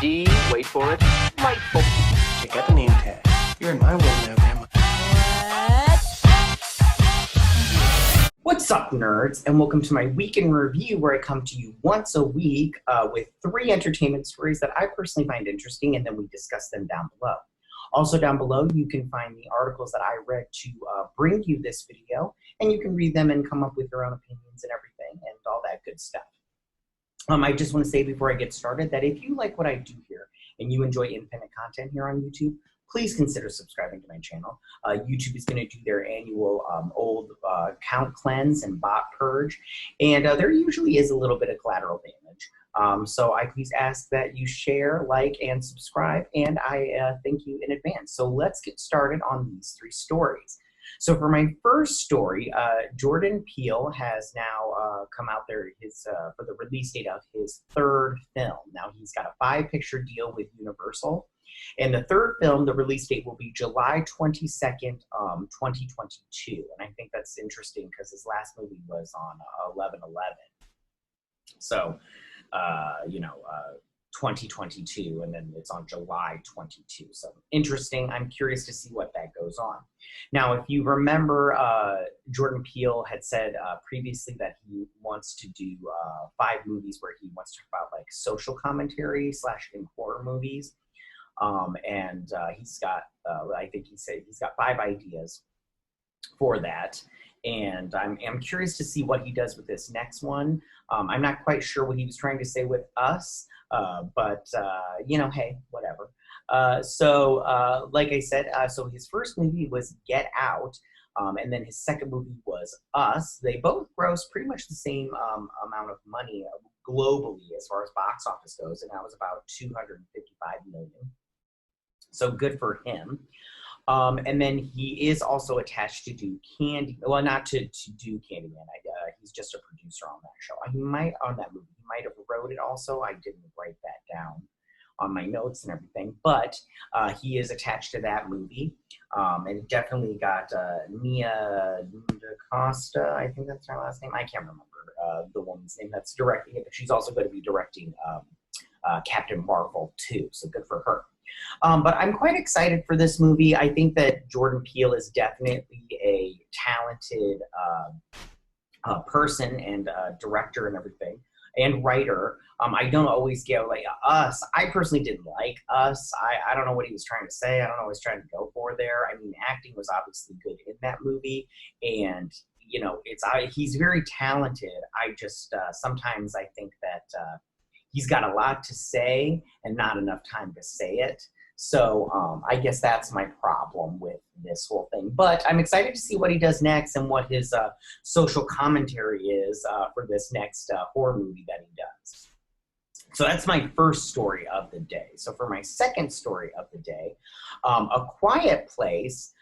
D, wait for it, delightful. Check out the name tag. You're in my world now, Grandma. What's up, nerds, and welcome to my week in review, where I come to you once a week with 3 entertainment stories that I personally find interesting, and then we discuss them down below. Also down below, you can find the articles that I read to bring you this video, and you can read them and come up with your own opinions and everything and all that good stuff. I just want to say before I get started that if you like what I do here and you enjoy independent content here on YouTube, please consider subscribing to my channel. YouTube is going to do their annual old count cleanse and bot purge, and there usually is a little bit of collateral damage. So I please ask that you share, like, and subscribe, and I thank you in advance. So let's get started on these 3 stories. So for my first story, Jordan Peele has now come out there for the release date of his 3rd film. Now he's got a 5-picture deal with Universal. And the 3rd film, the release date will be July 22nd, 2022. And I think that's interesting because his last movie was on 11/11. So, 2022, and then it's on July 22. So interesting. I'm curious to see what that goes on. Now, if you remember, Jordan Peele had said previously that he wants to do 5 movies where he wants to talk about like social commentary / horror movies. And he's got, I think he said he's got 5 ideas for that. And I'm curious to see what he does with this next one. I'm not quite sure what he was trying to say with us, but hey, whatever. Like I said, so his first movie was Get Out, and then his second movie was Us. They both grossed pretty much the same amount of money globally as far as box office goes, and that was about $255 million. So good for him. And then he is also attached to do Candy. Well, not to do Candyman. He's just a producer on that show. He might on that movie. He might have wrote it also. I didn't write that down on my notes and everything. But he is attached to that movie. And it definitely got Nia DaCosta. I think that's her last name. I can't remember the woman's name that's directing it. But she's also going to be directing Captain Marvel too. So good for her. But I'm quite excited for this movie. I think that Jordan Peele is definitely a talented person and director and everything, and writer. I don't always get like Us. I personally didn't like Us. I don't know what he was trying to say. I don't know what he was trying to go for there. I mean, acting was obviously good in that movie, and he's very talented. I just sometimes I think that he's got a lot to say and not enough time to say it. So I guess that's my problem with this whole thing. But I'm excited to see what he does next and what his social commentary is for this next horror movie that he does. So that's my first story of the day. So for my second story of the day, A Quiet Place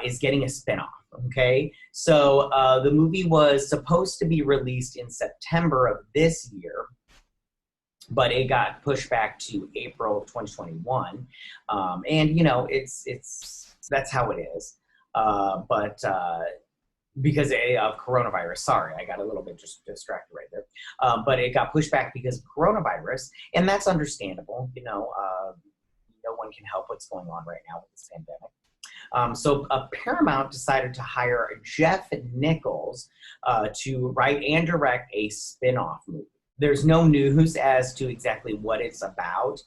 is getting a spinoff. Okay, so the movie was supposed to be released in September of this year, but it got pushed back to April of 2021, and it's that's how it is. But because of coronavirus, sorry, I got a little bit just distracted right there. But it got pushed back because of coronavirus, and that's understandable. No one can help what's going on right now with this pandemic. So Paramount decided to hire Jeff Nichols to write and direct a spin-off movie. There's no news as to exactly what it's about,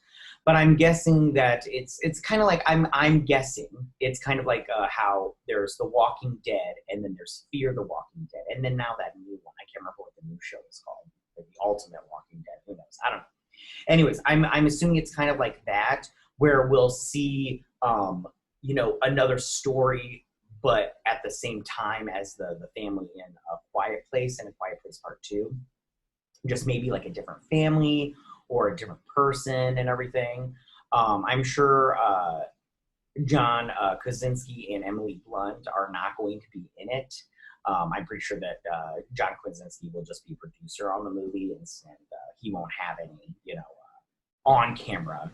but I'm guessing that it's kind of like I'm guessing it's kind of like how there's The Walking Dead, and then there's Fear the Walking Dead, and then now that new one. I can't remember what the new show is called, like The Ultimate Walking Dead. Who knows? I don't know. Anyways, I'm assuming it's kind of like that, where we'll see another story, but at the same time as the family in A Quiet Place and A Quiet Place Part 2. Just maybe like a different family or a different person and everything. I'm sure John Krasinski and Emily Blunt are not going to be in it. I'm pretty sure that John Krasinski will just be producer on the movie, and he won't have any, on camera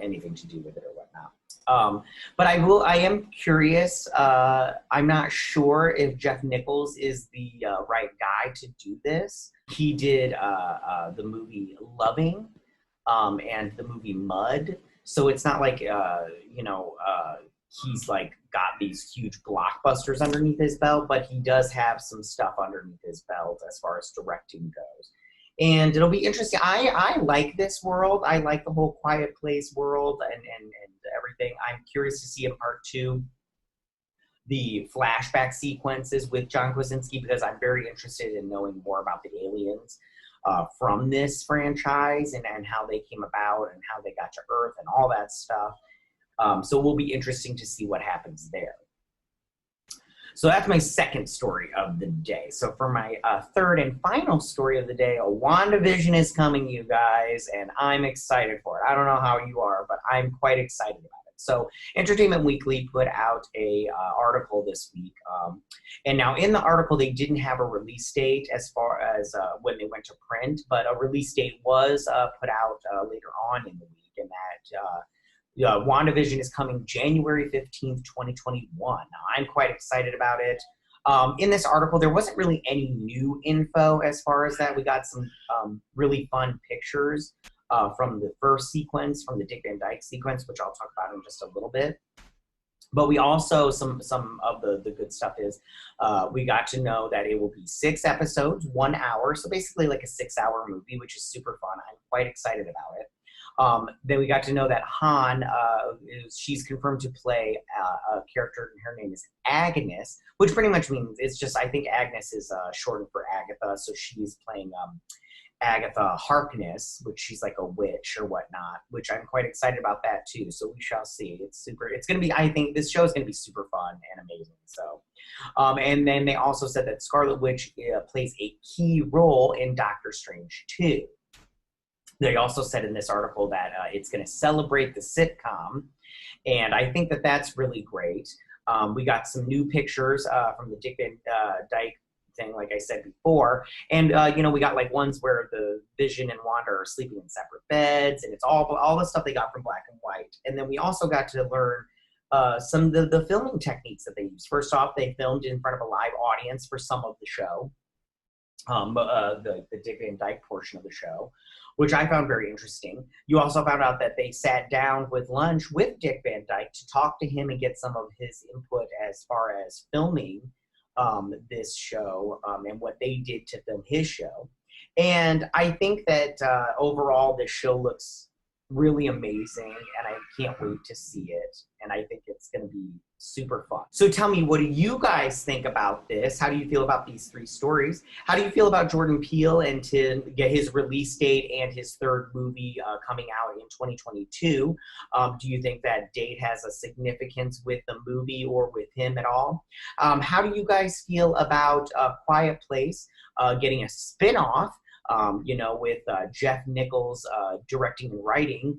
anything to do with it or whatnot. But I am curious. I'm not sure if Jeff Nichols is the right guy to do this. He did the movie Loving, and the movie Mud. So it's not like, he's like got these huge blockbusters underneath his belt, but he does have some stuff underneath his belt as far as directing goes. And it'll be interesting. I like this world. I like the whole Quiet Place world and everything. I'm curious to see in part 2 the flashback sequences with John Krasinski, because I'm very interested in knowing more about the aliens from this franchise and how they came about and how they got to Earth and all that stuff. So it will be interesting to see what happens there. So that's my second story of the day. So for my third and final story of the day, a WandaVision is coming, you guys, and I'm excited for it. I don't know how you are, but I'm quite excited about it. So Entertainment Weekly put out a article this week. And now in the article, they didn't have a release date as far as when they went to print, but a release date was put out later on in the week, and that WandaVision is coming January 15th, 2021. Now, I'm quite excited about it. In this article, there wasn't really any new info as far as that. We got some really fun pictures from the first sequence, from the Dick Van Dyke sequence, which I'll talk about in just a little bit. But we also, some of the good stuff is, we got to know that it will be 6 episodes, 1 hour. So basically like a 6-hour movie, which is super fun. I'm quite excited about it. Then we got to know that Han, she's confirmed to play a character, and her name is Agnes, which pretty much means it's just, I think Agnes is shortened for Agatha, so she's playing Agatha Harkness, which she's like a witch or whatnot, which I'm quite excited about that too, so we shall see. It's going to be, I think this show is going to be super fun and amazing. So, and then they also said that Scarlet Witch plays a key role in Doctor Strange 2. They also said in this article that it's going to celebrate the sitcom, and I think that that's really great. We got some new pictures from the Dick Van Dyke thing, like I said before, and we got like ones where the Vision and Wanda are sleeping in separate beds, and it's all the stuff they got from Black and White. And then we also got to learn some of the filming techniques that they used. First off, they filmed in front of a live audience for some of the show. The Dick Van Dyke portion of the show, which I found very interesting. You also found out that they sat down with lunch with Dick Van Dyke to talk to him and get some of his input as far as filming this show and what they did to film his show. And I think that overall this show looks really amazing, and I can't wait to see it. And I think it's going to be super fun. So tell me, what do you guys think about this? How do you feel about these 3 stories? How do you feel about Jordan Peele and to get his release date and his third movie coming out in 2022? Do you think that date has a significance with the movie or with him at all? How do you guys feel about Quiet Place getting a spinoff? With Jeff Nichols directing and writing?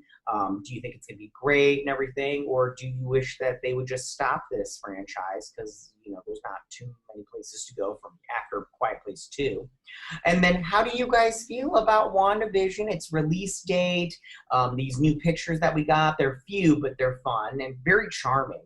Do you think it's going to be great and everything? Or do you wish that they would just stop this franchise because, there's not too many places to go from after Quiet Place 2? And then how do you guys feel about WandaVision, its release date, these new pictures that we got? They're few, but they're fun and very charming.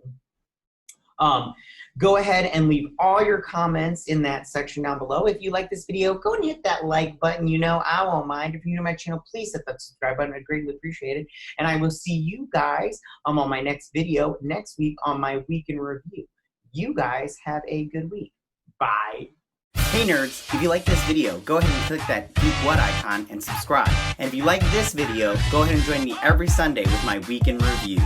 Go ahead and leave all your comments in that section down below. If you like this video, go and hit that like button. I won't mind. If you're new to my channel, please hit that subscribe button. I'd greatly appreciate it. And I will see you guys on my next video next week on my week in review. You guys have a good week. Bye. Hey nerds, if you like this video, go ahead and click that Geek What icon and subscribe. And if you like this video, go ahead and join me every Sunday with my week in review.